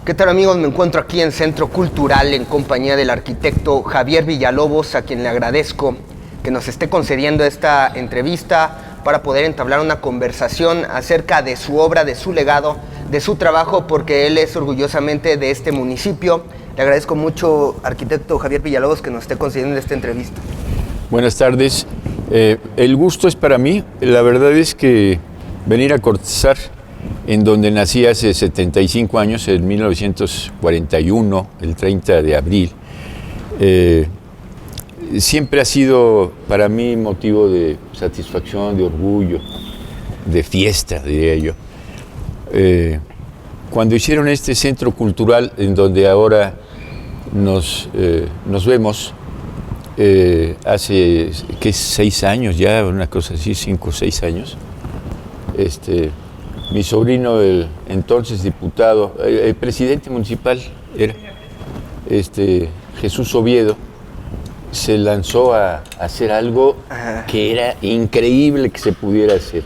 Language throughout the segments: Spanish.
¿Qué tal, amigos? Me encuentro aquí en Centro Cultural en compañía del arquitecto Javier Villalobos, a quien le agradezco que nos esté concediendo esta entrevista para poder entablar una conversación acerca de su obra, de su legado, de su trabajo, porque él es orgullosamente de este municipio. Le agradezco mucho, arquitecto Javier Villalobos, que nos esté concediendo esta entrevista. Buenas tardes. El gusto es para mí. La verdad es que venir a Cortázar, en donde nací hace 75 años, en 1941, el 30 de abril, siempre ha sido para mí motivo de satisfacción, de orgullo, de fiesta, diría yo. Cuando hicieron este centro cultural, en donde ahora nos vemos, hace 6 años ya, una cosa así, 5 o 6 años, mi sobrino, el entonces diputado, el presidente municipal era, Jesús Oviedo, se lanzó a hacer algo que era increíble que se pudiera hacer.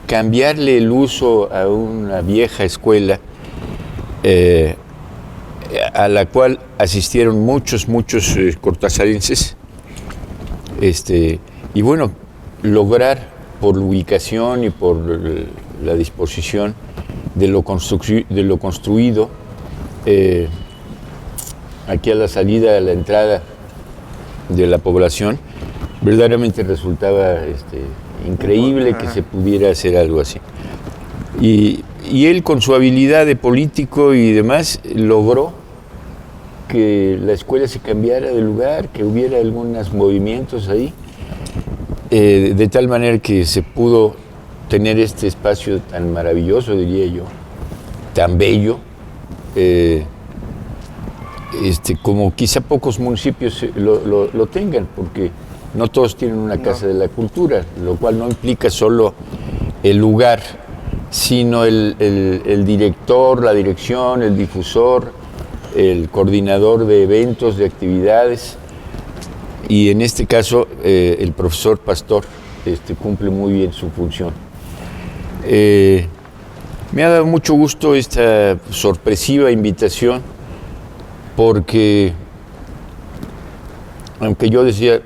Cambiarle el uso a una vieja escuela a la cual asistieron muchos cortazarenses, y bueno, lograr por la ubicación y por la disposición de lo construido, aquí a la salida, a la entrada de la población, verdaderamente resultaba increíble que se pudiera hacer algo así. Y él, con su habilidad de político y demás, logró que la escuela se cambiara de lugar, que hubiera algunos movimientos ahí, de tal manera que se pudo tener este espacio tan maravilloso, diría yo, tan bello, como quizá pocos municipios lo tengan, porque no todos tienen una casa de la cultura, lo cual no implica solo el lugar, sino el director, la dirección, el difusor, el coordinador de eventos, de actividades, y en este caso el profesor Pastor cumple muy bien su función. Me ha dado mucho gusto esta sorpresiva invitación, porque aunque yo decía,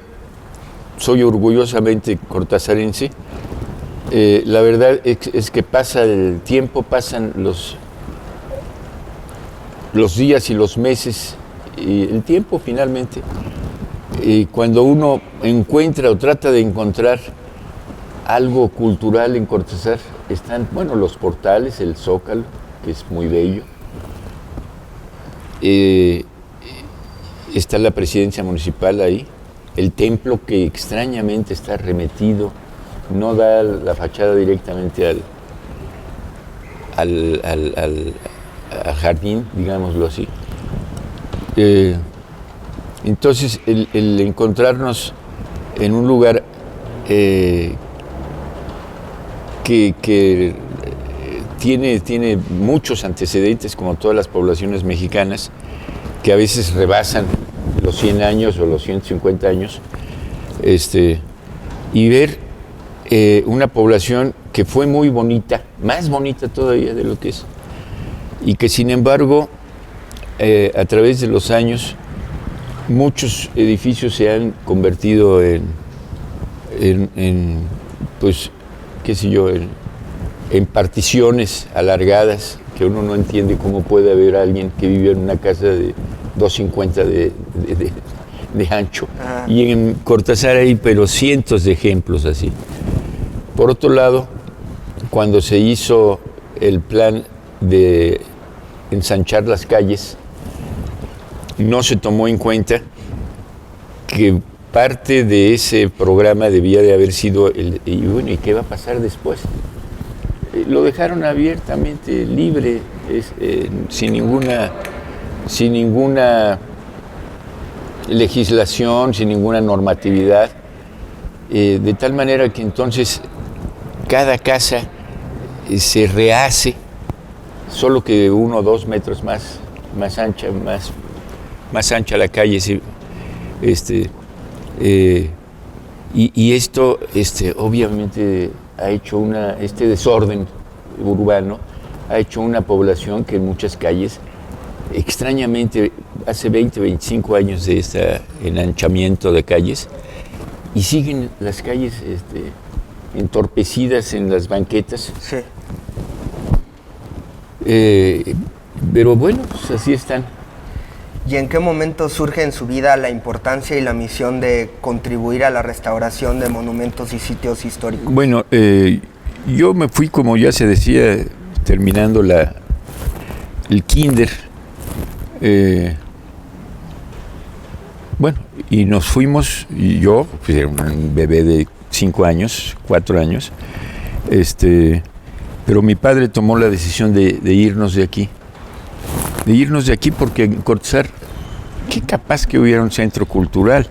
soy orgullosamente cortazarense, la verdad es que pasa el tiempo, pasan los días y los meses, y el tiempo finalmente, cuando uno encuentra o trata de encontrar algo cultural en Cortázar, están, bueno, los portales, el Zócalo, que es muy bello, está la presidencia municipal ahí, el templo, que extrañamente está remetido, no da la fachada directamente al jardín, digámoslo así. Entonces, el encontrarnos en un lugar que tiene muchos antecedentes, como todas las poblaciones mexicanas, que a veces rebasan los 100 años o los 150 años, y ver una población que fue muy bonita, más bonita todavía de lo que es, y que sin embargo, a través de los años, muchos edificios se han convertido pues, qué sé yo, en particiones alargadas, que uno no entiende cómo puede haber alguien que vive en una casa de 250 de ancho. Y en Cortázar hay pero cientos de ejemplos así. Por otro lado, cuando se hizo el plan de ensanchar las calles, no se tomó en cuenta que parte de ese programa debía de haber sido ¿y qué va a pasar después? Lo dejaron abiertamente libre, sin ninguna legislación, sin ninguna normatividad, de tal manera que entonces cada casa se rehace, solo que 1 o 2 metros más ancha, más ancha la calle, y esto obviamente ha hecho este desorden urbano, ha hecho una población que en muchas calles extrañamente, hace 20, 25 años de este enanchamiento de calles, y siguen las calles entorpecidas en las banquetas. Sí. Pero bueno, pues así están. ¿Y en qué momento surge en su vida la importancia y la misión de contribuir a la restauración de monumentos y sitios históricos? Bueno, yo me fui, como ya se decía, terminando el kinder. Bueno, y nos fuimos, y yo, pues era un bebé de 5 años, 4 años, pero mi padre tomó la decisión de irnos de aquí. Porque en Cortázar, qué capaz que hubiera un centro cultural.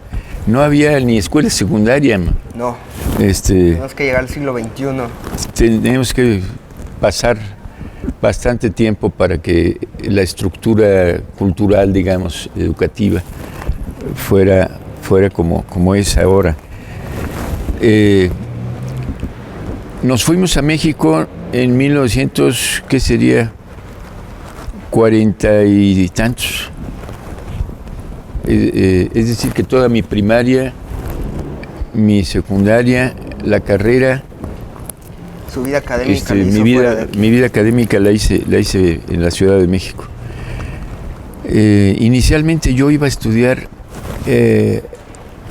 No había ni escuela secundaria. No, tenemos que llegar al siglo XXI. Tenemos que pasar bastante tiempo para que la estructura cultural, digamos, educativa, fuera como es ahora. Nos fuimos a México en 1900, ¿qué sería? 40 y tantos. Es decir, que toda mi primaria, mi secundaria, la carrera, su vida académica mi vida académica la hice en la Ciudad de México. Inicialmente yo iba a estudiar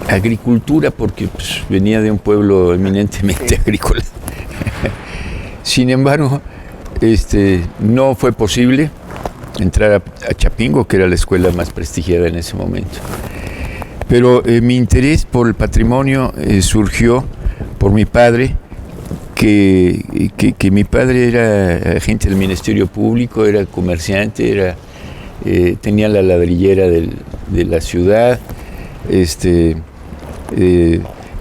agricultura porque pues, venía de un pueblo eminentemente agrícola. Sin embargo, no fue posible entrar a Chapingo, que era la escuela más prestigiada en ese momento. Pero mi interés por el patrimonio surgió por mi padre, que mi padre era agente del Ministerio Público, era comerciante, tenía la ladrillera de la ciudad,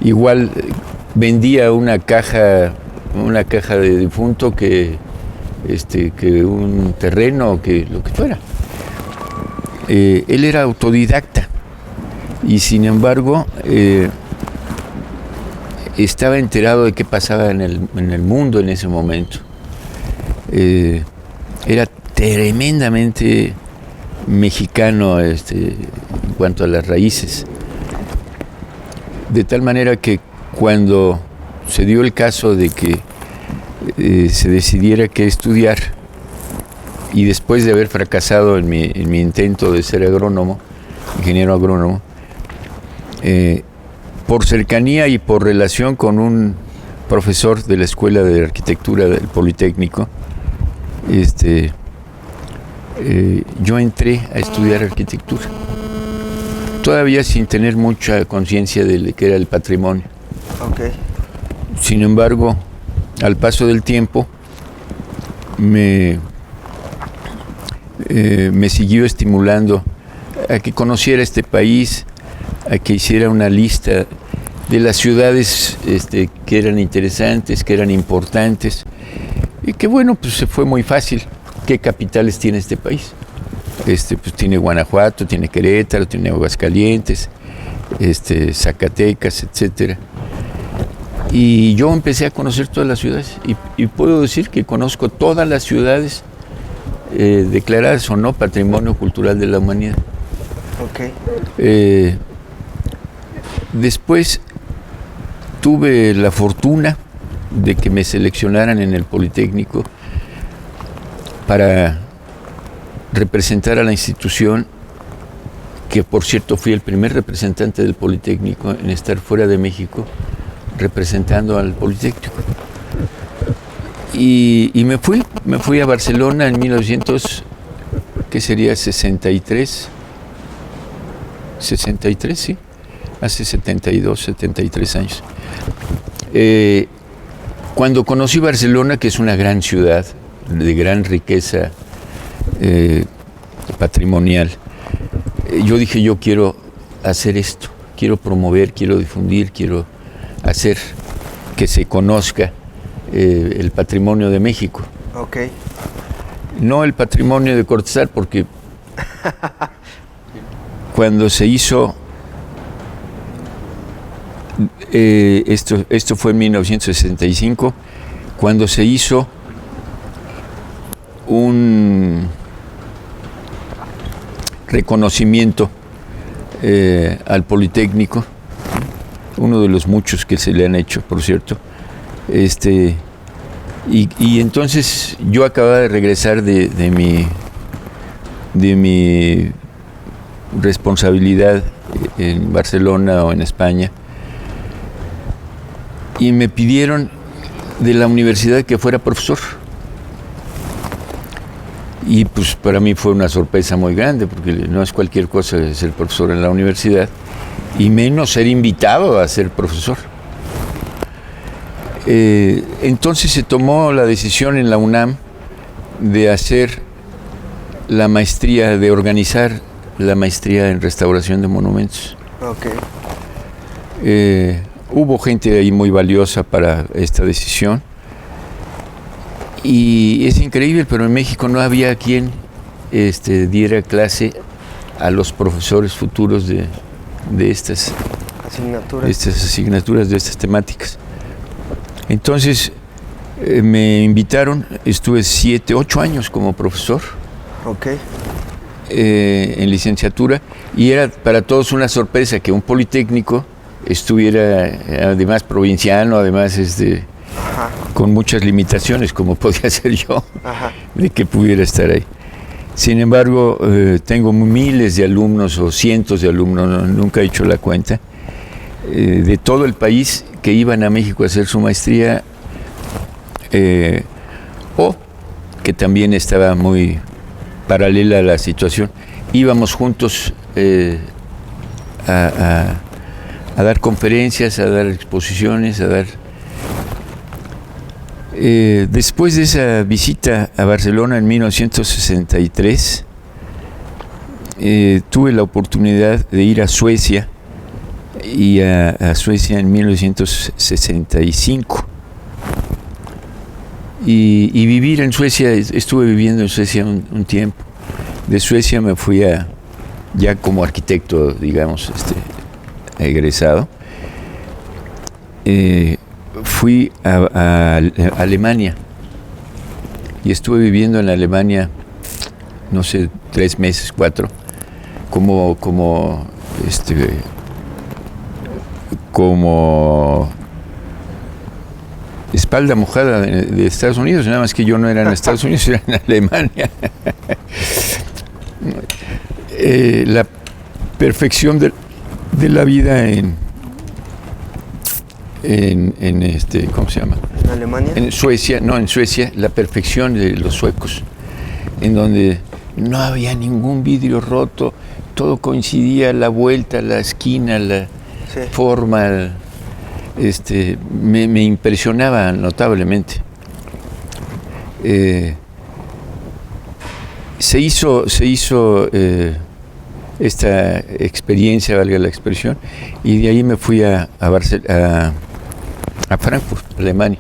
igual vendía una caja de difunto que un terreno, que lo que fuera. Él era autodidacta y sin embargo estaba enterado de qué pasaba en el mundo en ese momento. Era tremendamente mexicano en cuanto a las raíces. De tal manera que cuando se dio el caso de que se decidiera qué estudiar, y después de haber fracasado en mi intento de ser ingeniero agrónomo, por cercanía y por relación con un profesor de la Escuela de Arquitectura del Politécnico, yo entré a estudiar arquitectura, todavía sin tener mucha conciencia de que era el patrimonio. Okay. Sin embargo, al paso del tiempo, me siguió estimulando a que conociera este país, a que hiciera una lista de las ciudades que eran interesantes, que eran importantes, y que bueno, pues se fue muy fácil. ¿Qué capitales tiene este país? Pues tiene Guanajuato, tiene Querétaro, tiene Aguascalientes, Zacatecas, etcétera. Y yo empecé a conocer todas las ciudades y puedo decir que conozco todas las ciudades declaradas o no Patrimonio Cultural de la Humanidad. Okay. Después tuve la fortuna de que me seleccionaran en el Politécnico para representar a la institución, que por cierto fui el primer representante del Politécnico en estar fuera de México representando al Politécnico. Y me fui a Barcelona en 1900, ¿qué sería? 63, sí, hace 72, 73 años. Cuando conocí Barcelona, que es una gran ciudad, de gran riqueza patrimonial, yo dije, yo quiero hacer esto, quiero promover, quiero difundir, quiero hacer que se conozca el patrimonio de México. Okay. No el patrimonio de Cortázar, porque cuando se hizo, esto fue en 1965, cuando se hizo reconocimiento al Politécnico, uno de los muchos que se le han hecho, por cierto. Y entonces yo acababa de regresar de mi responsabilidad en Barcelona o en España, y me pidieron de la universidad que fuera profesor. Y pues para mí fue una sorpresa muy grande, porque no es cualquier cosa ser profesor en la universidad, y menos ser invitado a ser profesor. Entonces se tomó la decisión en la UNAM de hacer la maestría, de organizar la maestría en restauración de monumentos. Okay. Hubo gente ahí muy valiosa para esta decisión, y es increíble, pero en México no había quien diera clase a los profesores futuros de estas asignaturas, de estas temáticas. Entonces me invitaron, estuve 8 años como profesor. Okay. En licenciatura, y era para todos una sorpresa que un Politécnico estuviera, además provinciano, además con muchas limitaciones, como podía ser yo. Ajá. De que pudiera estar ahí. Sin embargo, tengo miles de alumnos o cientos de alumnos, nunca he hecho la cuenta, de todo el país, que iban a México a hacer su maestría, o que también estaba muy paralela a la situación. Íbamos juntos a dar conferencias, a dar exposiciones, después de esa visita a Barcelona en 1963, tuve la oportunidad de ir a Suecia, y a Suecia en 1965. Y vivir en Suecia, estuve viviendo en Suecia un tiempo. De Suecia me fui ya como arquitecto, digamos, egresado. Fui a Alemania, y estuve viviendo en Alemania, no sé, 3 meses, 4, como espalda mojada de Estados Unidos, nada más que yo no era en Estados Unidos, era en Alemania. La perfección de la vida en ¿cómo se llama? ¿En Alemania? En Suecia, la perfección de los suecos, en donde no había ningún vidrio roto, todo coincidía, la vuelta, la esquina, la forma. Me impresionaba notablemente. Se hizo esta experiencia, valga la expresión, y de ahí me fui a Frankfurt, Alemania,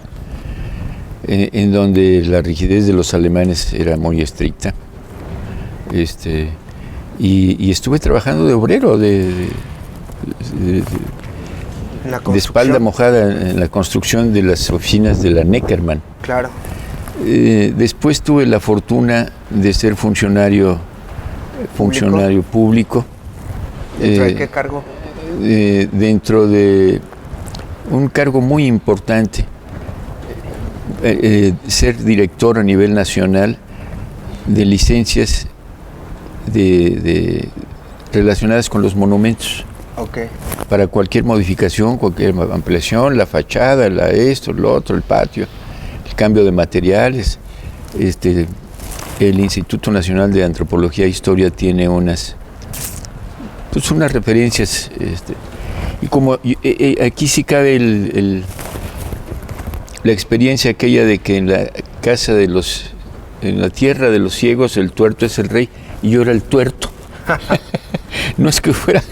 en donde la rigidez de los alemanes era muy estricta. Y estuve trabajando de obrero, de espalda mojada en la construcción de las oficinas de la Neckermann. Claro. Después tuve la fortuna de ser funcionario público. ¿Dentro de qué cargo? Dentro de un cargo muy importante, ser director a nivel nacional de licencias relacionadas con los monumentos. Okay. Para cualquier modificación, cualquier ampliación, la fachada, esto, lo otro, el patio, el cambio de materiales. El Instituto Nacional de Antropología e Historia tiene unas referencias, y como aquí sí cabe la experiencia aquella de que en la tierra de los ciegos el tuerto es el rey, y yo era el tuerto. No es que fuera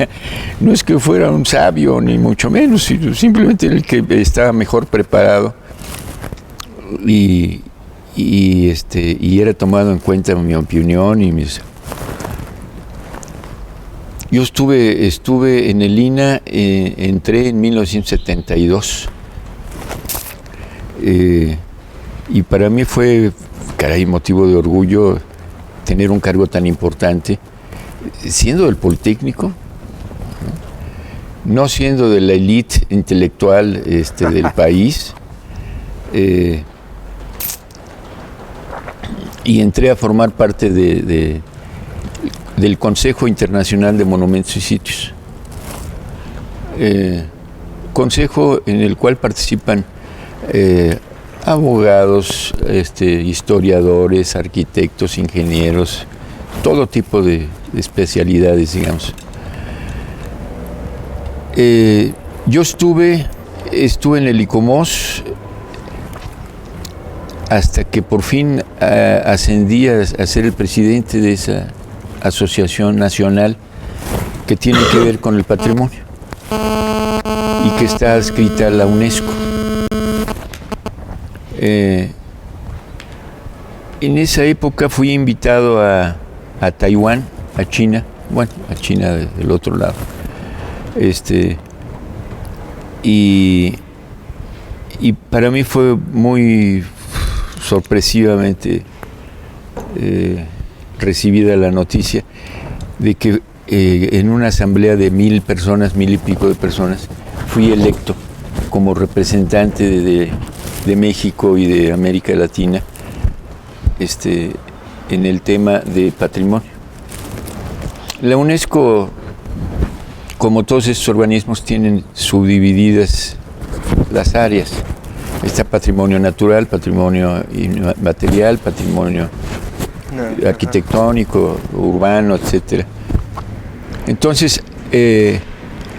un sabio, ni mucho menos, sino simplemente el que estaba mejor preparado, y era tomado en cuenta mi opinión y Yo estuve en el INAH, entré en 1972, y para mí fue, motivo de orgullo tener un cargo tan importante. siendo del Politécnico, no siendo de la élite intelectual del país, y entré a formar parte del Consejo Internacional de Monumentos y Sitios. Consejo en el cual participan abogados, historiadores, arquitectos, ingenieros, todo tipo de especialidades, digamos. Yo estuve en el ICOMOS hasta que por fin ascendí a ser el presidente de esa asociación nacional que tiene que ver con el patrimonio y que está adscrita a la UNESCO. En esa época fui invitado a Taiwán, a China, bueno, a China del otro lado, y para mí fue muy sorpresivamente recibida la noticia de que en una asamblea de 1,000 personas, 1,000 y pico de personas, fui electo como representante de México y de América Latina en el tema de patrimonio. La UNESCO, como todos estos organismos, tienen subdivididas las áreas. Está patrimonio natural, patrimonio inmaterial, patrimonio arquitectónico, urbano, etcétera. Entonces,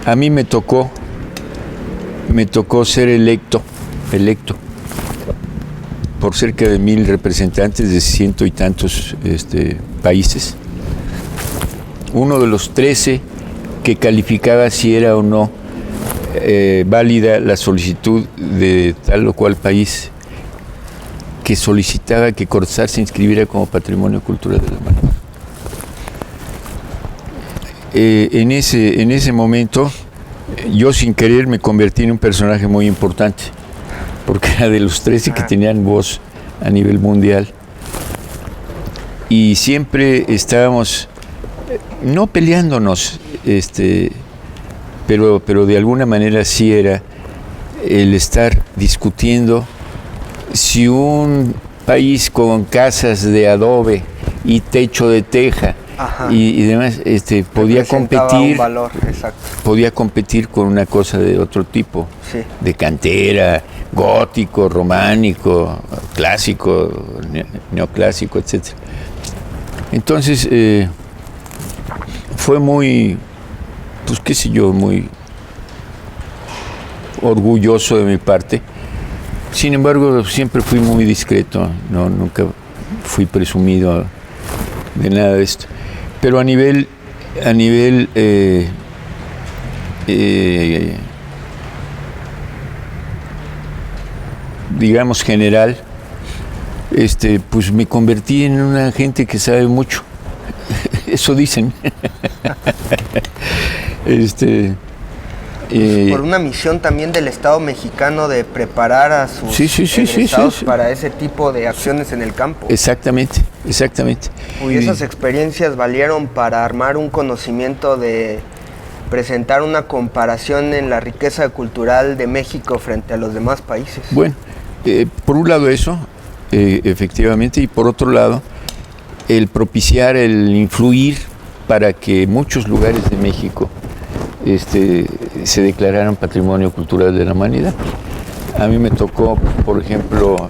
a mí me tocó ser electo por cerca de 1,000 representantes de 100 y tantos países. Uno de los 13 que calificaba si era o no válida la solicitud de tal o cual país que solicitaba que Cortázar se inscribiera como Patrimonio Cultural de la Humanidad. En ese momento, yo sin querer me convertí en un personaje muy importante, porque era de los 13 que tenían voz a nivel mundial. Y siempre estábamos, no peleándonos, pero de alguna manera sí era el estar discutiendo si un país con casas de adobe y techo de teja y demás podía competir, un valor, podía competir con una cosa de otro tipo, sí, de cantera, gótico, románico, clásico, neoclásico, etcétera. Entonces fue muy, pues qué sé yo, muy orgulloso de mi parte. Sin embargo, siempre fui muy discreto, nunca fui presumido de nada de esto. Pero a nivel digamos general, pues me convertí en una gente que sabe mucho. Eso dicen. Por una misión también del Estado mexicano de preparar a sus egresados para ese tipo de acciones en el campo. Exactamente. Y esas experiencias valieron para armar un conocimiento de presentar una comparación en la riqueza cultural de México frente a los demás países. Bueno, por un lado eso, efectivamente, y por otro lado, el propiciar, el influir para que muchos lugares de México se declararan Patrimonio Cultural de la Humanidad. A mí me tocó, por ejemplo,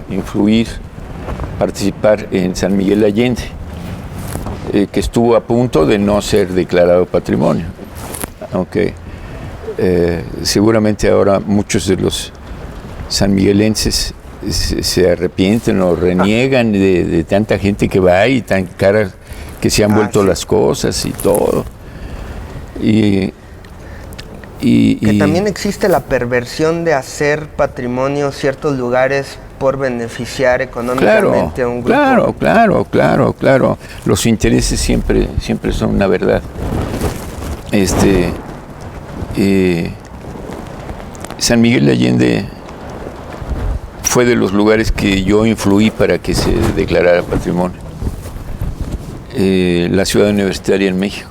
participar en San Miguel Allende, que estuvo a punto de no ser declarado patrimonio, aunque seguramente ahora muchos de los sanmiguelenses se arrepienten o reniegan de tanta gente que va y tan caras que se han vuelto las cosas y todo. Que también existe la perversión de hacer patrimonio ciertos lugares por beneficiar económicamente a un grupo. Claro. Los intereses siempre son una verdad. San Miguel de Allende fue de los lugares que yo influí para que se declarara patrimonio. La ciudad universitaria en México.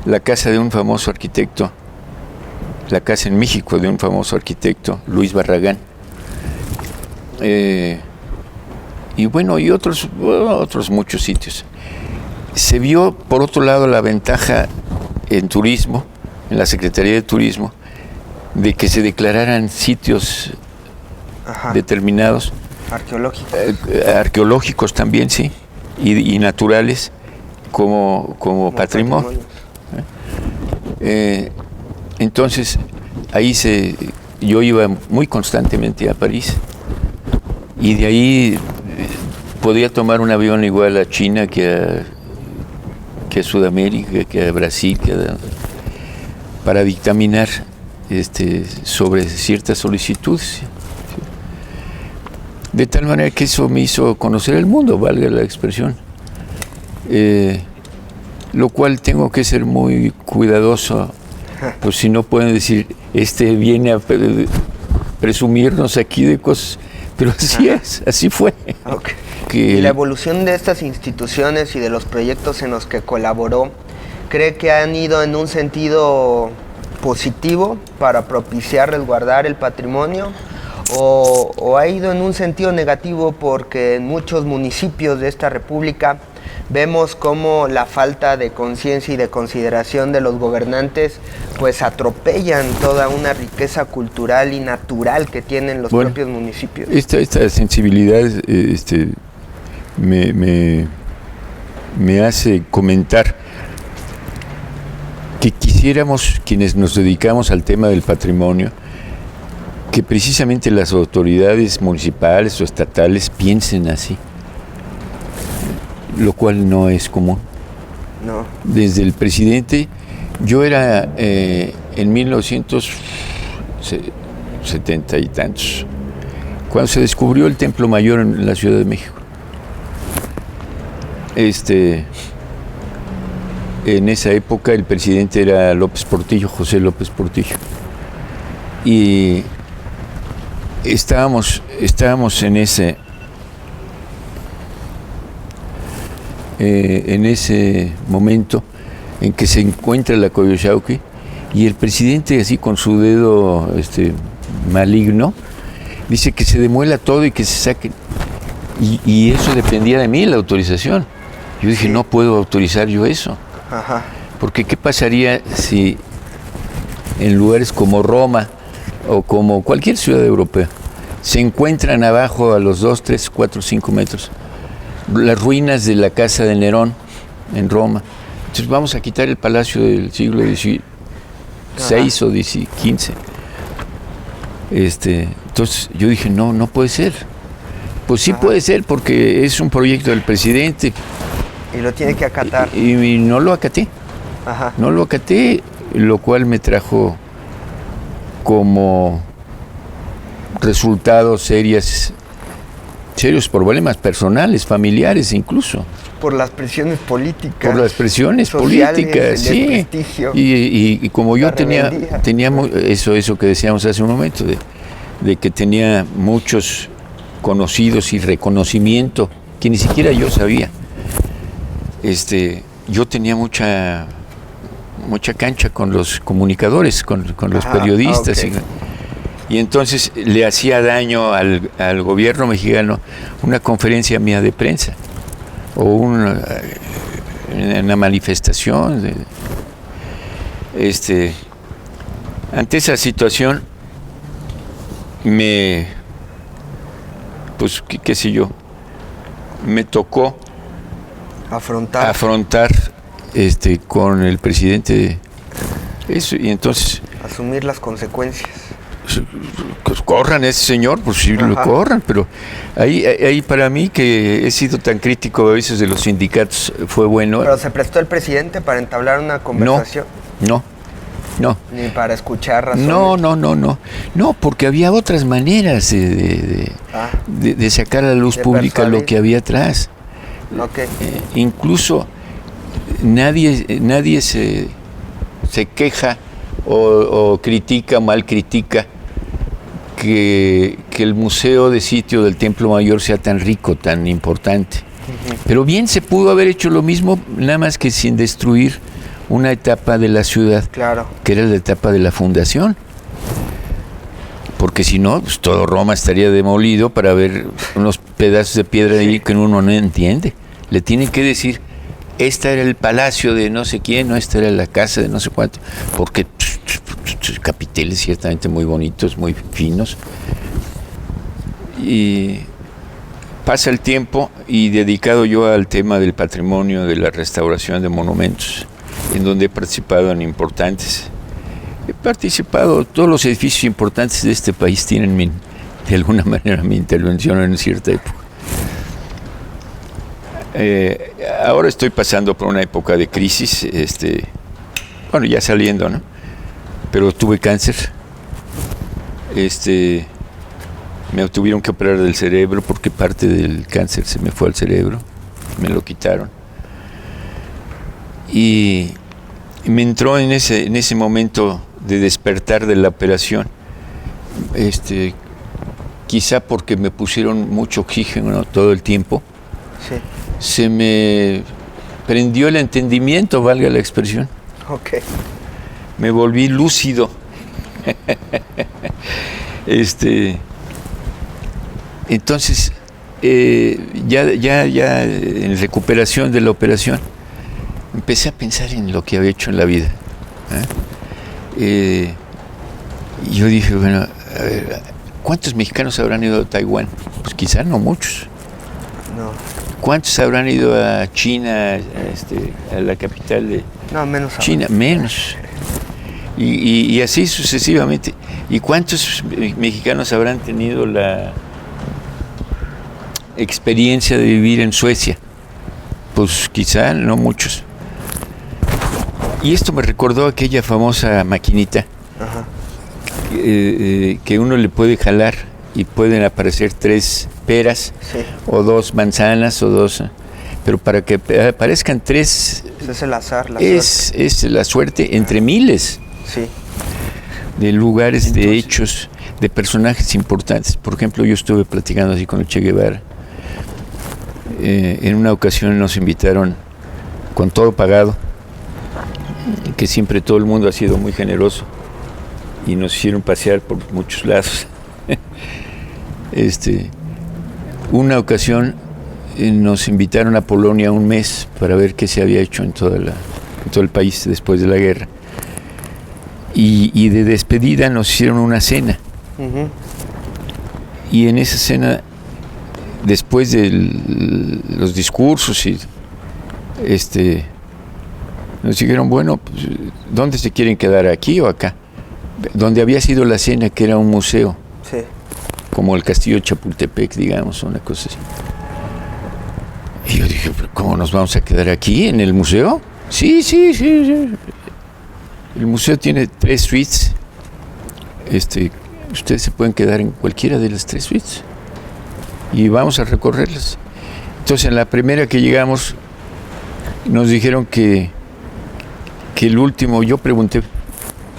la casa de un famoso arquitecto, la casa en México de un famoso arquitecto, Luis Barragán. Y bueno, y otros muchos sitios. Se vio, por otro lado, la ventaja en turismo, en la Secretaría de Turismo, de que se declararan sitios determinados. Arqueológicos. Arqueológicos también, sí, y naturales como patrimonio. Entonces, ahí yo iba muy constantemente a París, y de ahí podía tomar un avión igual a China que a Sudamérica, que a Brasil, para dictaminar sobre ciertas solicitudes. De tal manera que eso me hizo conocer el mundo, valga la expresión. Lo cual tengo que ser muy cuidadoso, pues si no pueden decir, viene a presumirnos aquí de cosas, pero así es, así fue. Okay. ¿Y la evolución de estas instituciones y de los proyectos en los que colaboró, cree que han ido en un sentido positivo para propiciar resguardar el patrimonio, o ha ido en un sentido negativo porque en muchos municipios de esta república vemos cómo la falta de conciencia y de consideración de los gobernantes pues atropellan toda una riqueza cultural y natural que tienen los propios municipios? Esta sensibilidad me hace comentar que quisiéramos, quienes nos dedicamos al tema del patrimonio, que precisamente las autoridades municipales o estatales piensen así, lo cual no es común. No. Desde el presidente, yo era en 1970 y tantos, cuando se descubrió el Templo Mayor en la Ciudad de México. En esa época el presidente era López Portillo, José López Portillo. Y estábamos en ese momento en que se encuentra la Coyollauqui, y el presidente, así con su dedo maligno, dice que se demuela todo y que se saque. Y eso dependía de mí, la autorización. Yo dije, no puedo autorizar yo eso. Ajá. Porque ¿qué pasaría si en lugares como Roma o como cualquier ciudad europea se encuentran abajo a los 2, 3, 4, 5 metros las ruinas de la casa de Nerón en Roma? Entonces vamos a quitar el palacio del siglo XVI o XV. Entonces yo dije, no puede ser. Pues sí puede ser, porque es un proyecto del presidente. Y lo tiene que acatar. Y no lo acaté. Ajá. No lo acaté, lo cual me trajo como resultado serios problemas personales, familiares incluso. Por las presiones políticas. Por las presiones sociales, políticas, sí. Y como yo tenía eso que decíamos hace un momento, de que tenía muchos conocidos y reconocimiento que ni siquiera yo sabía. Yo tenía mucha cancha con los comunicadores, con los periodistas. Okay. Y entonces le hacía daño al gobierno mexicano una conferencia mía de prensa o una manifestación. Ante esa situación qué sé yo, me tocó afrontar con el presidente eso, y entonces asumir las consecuencias. Pues corran a ese señor, pues sí lo corran, pero ahí para mí, que he sido tan crítico a veces de los sindicatos, fue bueno. ¿Pero se prestó el presidente para entablar una conversación? No. Ni para escuchar razones. No, porque había otras maneras de sacar a la luz pública persuadir lo que había atrás. Okay. Incluso nadie se queja o critica, mal critica que el museo de sitio del Templo Mayor sea tan rico, tan importante. Pero bien se pudo haber hecho lo mismo, nada más que sin destruir una etapa de la ciudad, Claro. que era la etapa de la fundación. Porque si no, pues todo Roma estaría demolido para ver unos pedazos de piedra ahí que uno no entiende. Le tienen que decir, esta era el palacio de no sé quién, no, esta era la casa de no sé cuánto, porque capiteles ciertamente muy bonitos, muy finos. Y pasa el tiempo y dedicado yo al tema del patrimonio, de la restauración de monumentos, en donde he participado en importantes. He participado, todos los edificios importantes de este país tienen de alguna manera mi intervención en cierta época. Ahora estoy pasando por una época de crisis, bueno, ya saliendo, ¿no? Pero tuve cáncer. Me tuvieron que operar del cerebro porque parte del cáncer se me fue al cerebro, me lo quitaron. Y me entró en ese momento de despertar de la operación, quizá porque me pusieron mucho oxígeno todo el tiempo, Sí. se me prendió el entendimiento, valga la expresión. Ok. Me volví lúcido. Entonces, ya en recuperación de la operación, empecé a pensar en lo que había hecho en la vida. Y yo dije, bueno, a ver, ¿cuántos mexicanos habrán ido a Taiwán? Pues quizás no muchos. No. ¿Cuántos habrán ido a China, a la capital de No, menos China? Menos. Y así sucesivamente. ¿Y cuántos mexicanos habrán tenido la experiencia de vivir en Suecia? Pues quizá no muchos. Y esto me recordó aquella famosa maquinita. Ajá. Que uno le puede jalar y pueden aparecer 3 peras, Sí. o 2 manzanas, o 2, pero para que aparezcan 3 Ese es el azar, la suerte. es la suerte entre miles Sí. de lugares, Entonces, de hechos, de personajes importantes. Por ejemplo, yo estuve platicando así con el Che Guevara. En una ocasión nos invitaron con todo pagado, que siempre todo el mundo ha sido muy generoso, y nos hicieron pasear por muchos lados. Una ocasión nos invitaron a Polonia un mes para ver qué se había hecho en todo el país después de la guerra. Y de despedida nos hicieron una cena. Uh-huh. Y en esa cena, después de los discursos, nos dijeron, bueno, pues, ¿dónde se quieren quedar, aquí o acá? Donde había sido la cena, que era un museo, Sí. como el Castillo de Chapultepec, digamos, una cosa así. Y yo dije, ¿pero cómo nos vamos a quedar aquí, en el museo? Sí. El museo tiene 3 suites. Ustedes se pueden quedar en cualquiera de las 3 suites. Y vamos a recorrerlas. Entonces, en la primera que llegamos, nos dijeron que el último, yo pregunté,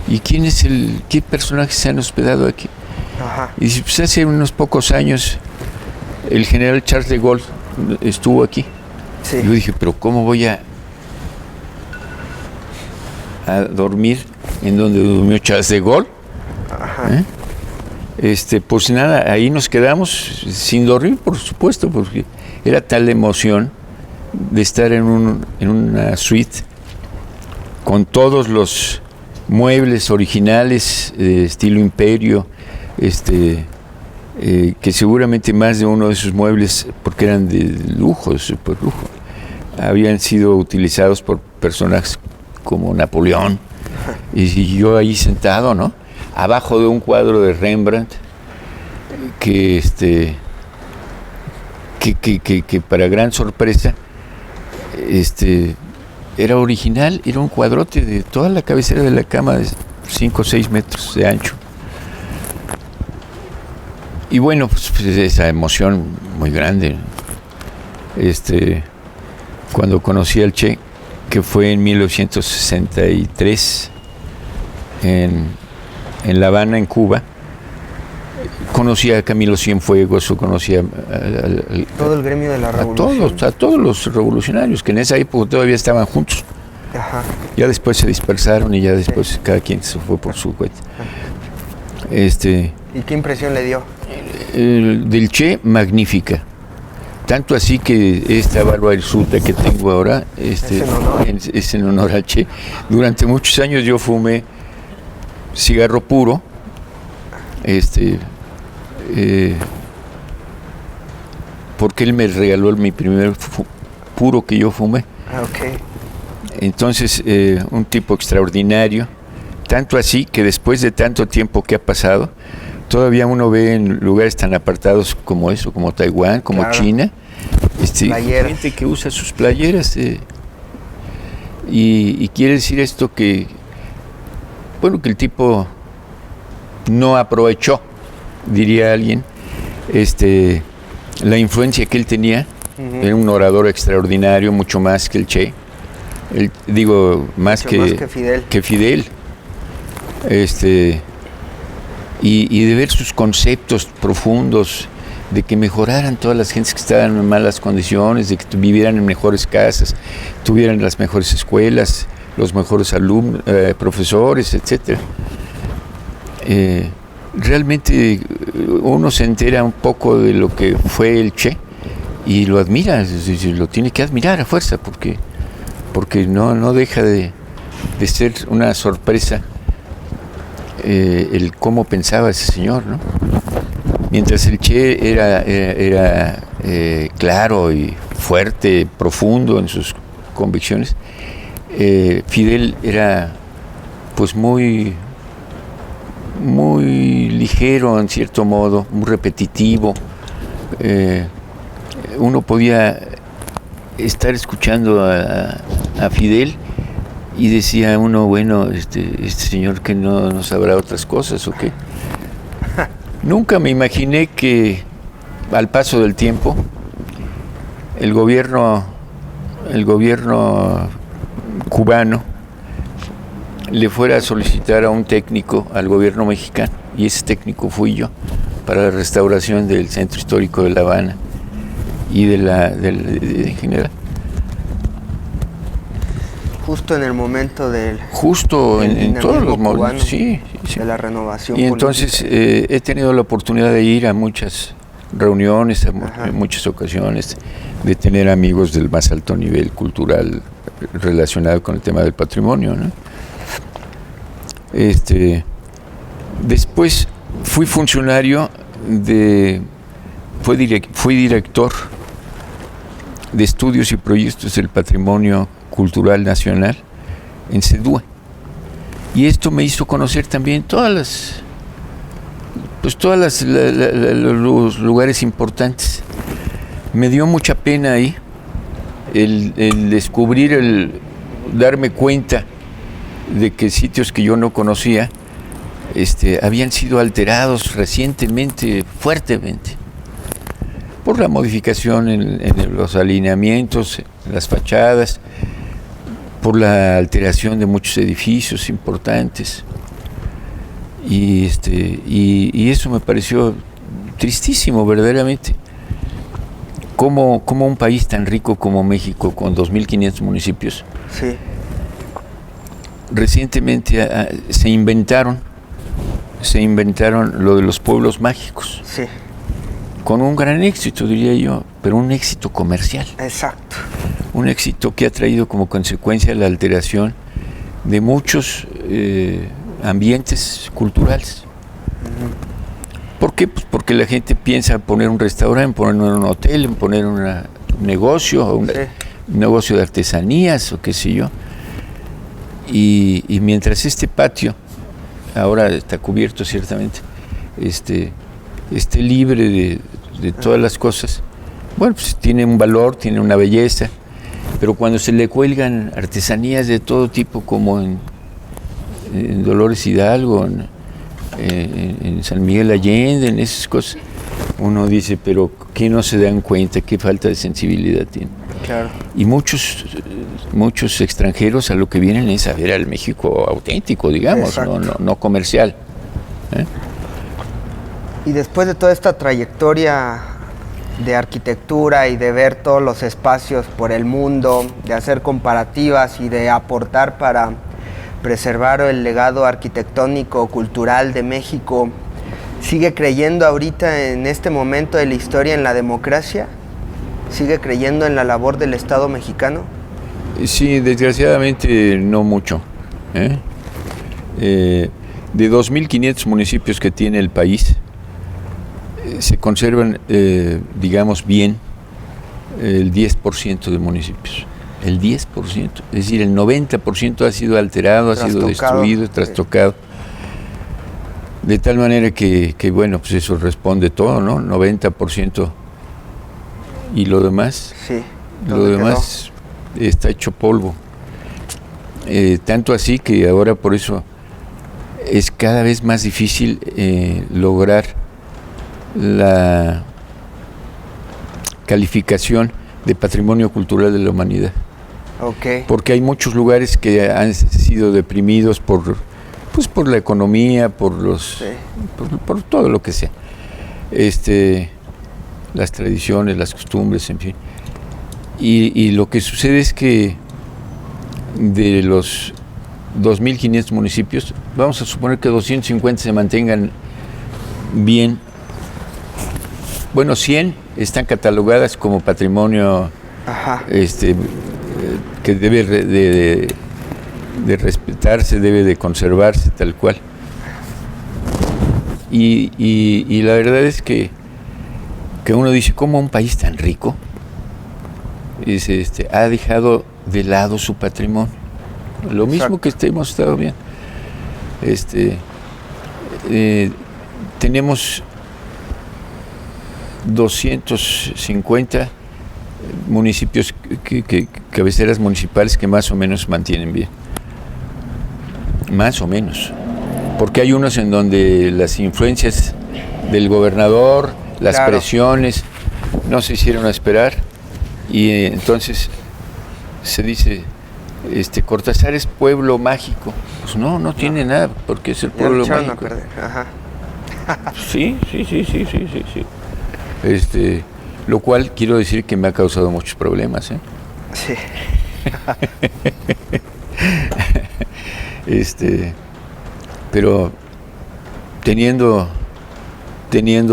¿y qué personajes se han hospedado aquí? Ajá. Y dice, pues hace unos pocos años el general Charles de Gaulle estuvo aquí. Sí. Yo dije, pero ¿cómo voy a dormir en donde durmió Charles de Gaulle? Ajá. Pues nada, ahí nos quedamos sin dormir, por supuesto, porque era tal la emoción de estar en una suite con todos los muebles originales de estilo imperio, que seguramente más de uno de esos muebles, porque eran de lujo, de super lujo, habían sido utilizados por personajes como Napoleón. Y yo ahí sentado, ¿no?, abajo de un cuadro de Rembrandt que para gran sorpresa era original, era un cuadrote de toda la cabecera de la cama de 5 o 6 metros de ancho. Y bueno, pues esa emoción muy grande. Cuando conocí al Che, que fue en 1963 en La Habana, en Cuba, conocí a Camilo Cienfuegos, o conocía todo el gremio de la revolución. a todos los revolucionarios que en esa época todavía estaban juntos. Ajá. Ya después se dispersaron y ya después cada quien se fue por su cuenta. ¿Y qué impresión le dio? Del Che, magnífica. Tanto así que esta barba hirsuta que tengo ahora es en honor al Che. Durante muchos años yo fumé cigarro puro, porque él me regaló mi primer puro que yo fumé. Okay. Entonces, un tipo extraordinario, tanto así que después de tanto tiempo que ha pasado, todavía uno ve en lugares tan apartados como eso, como Taiwán, como claro. China, gente que usa sus playeras. Y quiere decir esto que, bueno, que el tipo no aprovechó, diría alguien, la influencia que él tenía. Era un orador extraordinario, mucho más que el Che. Más que Fidel. Y de ver sus conceptos profundos, de que mejoraran todas las gentes que estaban en malas condiciones, de que vivieran en mejores casas, tuvieran las mejores escuelas, los mejores alumnos, profesores, etc. Realmente uno se entera un poco de lo que fue el Che y lo admira, lo tiene que admirar a fuerza, porque no deja de ser una sorpresa el cómo pensaba ese señor, ¿no? Mientras el Che era claro y fuerte, profundo en sus convicciones, Fidel era pues muy ligero en cierto modo, muy repetitivo. Uno podía estar escuchando a Fidel y decía uno, bueno, este señor que no sabrá otras cosas o qué. Nunca me imaginé que al paso del tiempo el gobierno cubano le fuera a solicitar a un técnico al gobierno mexicano, y ese técnico fui yo, para la restauración del centro histórico de La Habana y en general. Justo en el momento del... Justo en todos los momentos, sí. De la renovación. Y entonces he tenido la oportunidad de ir a muchas reuniones, en muchas ocasiones, de tener amigos del más alto nivel cultural relacionado con el tema del patrimonio, ¿no? Después fui funcionario fui director de estudios y proyectos del patrimonio cultural nacional en CEDUA, y esto me hizo conocer también todos los lugares importantes. Me dio mucha pena ahí el descubrir, darme cuenta de que sitios que yo no conocía habían sido alterados recientemente, fuertemente, por la modificación en los alineamientos, en las fachadas, por la alteración de muchos edificios importantes. Y eso me pareció tristísimo, verdaderamente. Como un país tan rico como México, con 2.500 municipios, sí, recientemente se inventaron lo de los pueblos mágicos. Sí. Con un gran éxito, diría yo, pero un éxito comercial. Exacto. Un éxito que ha traído como consecuencia la alteración de muchos ambientes culturales. ¿Por qué? Pues porque la gente piensa poner un restaurante, poner un hotel, poner un negocio, un negocio de artesanías o qué sé yo. Y mientras este patio ahora está cubierto ciertamente, esté libre de todas las cosas, bueno, pues tiene un valor, tiene una belleza, pero cuando se le cuelgan artesanías de todo tipo, como en Dolores Hidalgo, en San Miguel Allende, en esas cosas, uno dice, pero ¿qué no se dan cuenta? ¿Qué falta de sensibilidad tiene? Claro. Y muchos extranjeros a lo que vienen es a ver al México auténtico, digamos, no comercial. Y después de toda esta trayectoria de arquitectura y de ver todos los espacios por el mundo, de hacer comparativas y de aportar para preservar el legado arquitectónico, cultural de México, ¿sigue creyendo ahorita en este momento de la historia en la democracia? ¿Sigue creyendo en la labor del Estado mexicano? Sí, desgraciadamente no mucho. De 2.500 municipios que tiene el país, se conservan, digamos bien, el 10% de municipios. El 10%, es decir, el 90% ha sido alterado, ha sido destruido, trastocado. De tal manera que bueno, pues eso responde todo, ¿no? 90% y lo demás, sí, lo demás está hecho polvo. Tanto así que ahora por eso es cada vez más difícil lograr la calificación de patrimonio cultural de la humanidad. Okay. Porque hay muchos lugares que han sido deprimidos por la economía, por todo lo que sea. Las tradiciones, las costumbres, en fin. Y lo que sucede es que de los 2.500 municipios, vamos a suponer que 250 se mantengan bien. Bueno, 100 están catalogadas como patrimonio que debe de respetarse, debe de conservarse tal cual. Y la verdad es que uno dice, ¿cómo un país tan rico ha dejado de lado su patrimonio? Lo mismo que hemos estado bien. Tenemos 250 municipios, cabeceras municipales que más o menos mantienen bien. Más o menos. Porque hay unos en donde las influencias del gobernador, las presiones, no se hicieron esperar, y entonces se dice, Cortázar es pueblo mágico. Pues no tiene nada, porque es el pueblo mágico. Sí. Lo cual quiero decir que me ha causado muchos problemas. Sí. Pero teniendo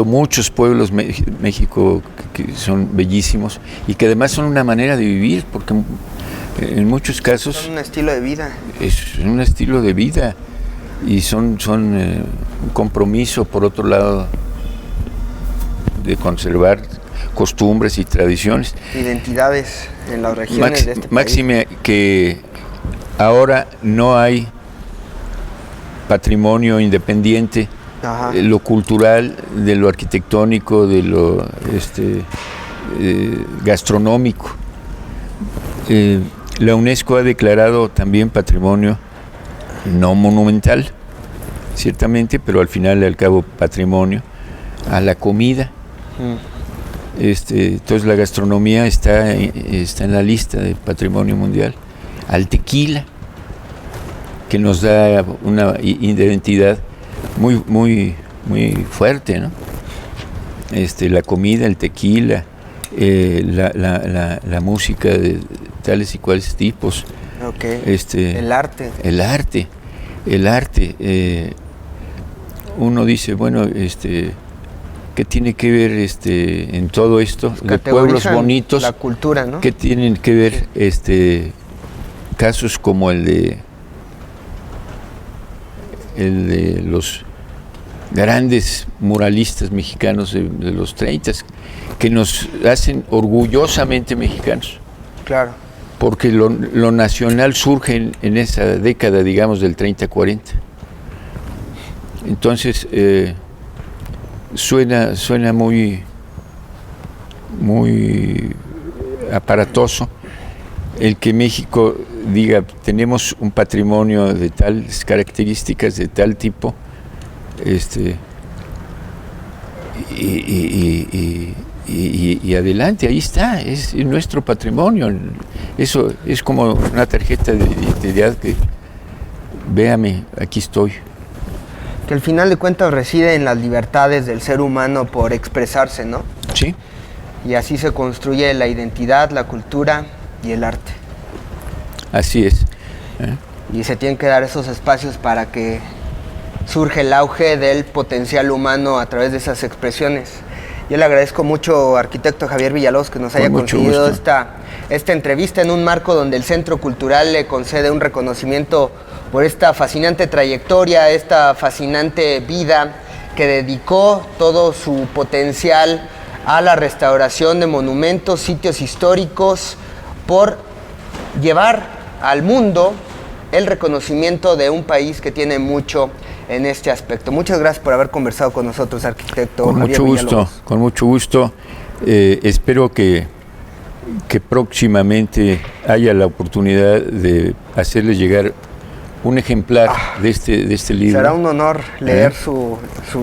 muchos pueblos México que son bellísimos y que además son una manera de vivir, porque en muchos casos son un estilo de vida. Es un estilo de vida y son un compromiso, por otro lado, de conservar costumbres y tradiciones. Identidades en las regiones de este país. Máxime que ahora no hay patrimonio independiente. Lo cultural, de lo arquitectónico, de lo gastronómico. La UNESCO ha declarado también patrimonio no monumental, ciertamente, pero al final, al cabo, patrimonio, a la comida. Entonces la gastronomía está en la lista de patrimonio mundial, al tequila, que nos da una identidad muy fuerte, ¿no? La comida, el tequila, la música de tales y cuales tipos. El arte. El arte. Uno dice, bueno, ¿qué tiene que ver en todo esto? De pueblos bonitos. La cultura, ¿no? ¿Qué tienen que ver casos como el de los grandes muralistas mexicanos de los 30, que nos hacen orgullosamente mexicanos? Claro. Porque lo nacional surge en esa década, digamos, del 30-40. Entonces, suena muy aparatoso el que México diga, tenemos un patrimonio de tales características, de tal tipo, y adelante, ahí está, es nuestro patrimonio. Eso es como una tarjeta de identidad que, véame, aquí estoy. Que al final de cuentas reside en las libertades del ser humano por expresarse, ¿no? Sí. y así se construye la identidad, la cultura y el arte. Así es. Y se tienen que dar esos espacios para que surge el auge del potencial humano a través de esas expresiones. Yo le agradezco mucho, arquitecto Javier Villalobos, que nos haya concedido esta entrevista en un marco donde el Centro Cultural le concede un reconocimiento por esta fascinante trayectoria, esta fascinante vida que dedicó todo su potencial a la restauración de monumentos, sitios históricos, por llevar al mundo el reconocimiento de un país que tiene mucho en este aspecto. Muchas gracias por haber conversado con nosotros, arquitecto. Con mucho gusto, con mucho gusto. Espero que próximamente haya la oportunidad de hacerles llegar un ejemplar de este libro. Será un honor leer su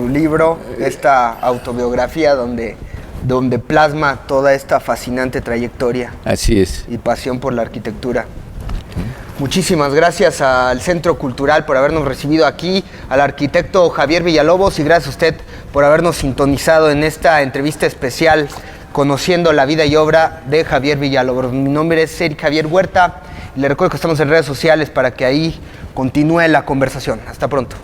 libro, esta autobiografía donde plasma toda esta fascinante trayectoria. Así es. Y pasión por la arquitectura. Muchísimas gracias al Centro Cultural por habernos recibido aquí, al arquitecto Javier Villalobos, y gracias a usted por habernos sintonizado en esta entrevista especial conociendo la vida y obra de Javier Villalobos. Mi nombre es Eric Javier Huerta y le recuerdo que estamos en redes sociales para que ahí continúe la conversación. Hasta pronto.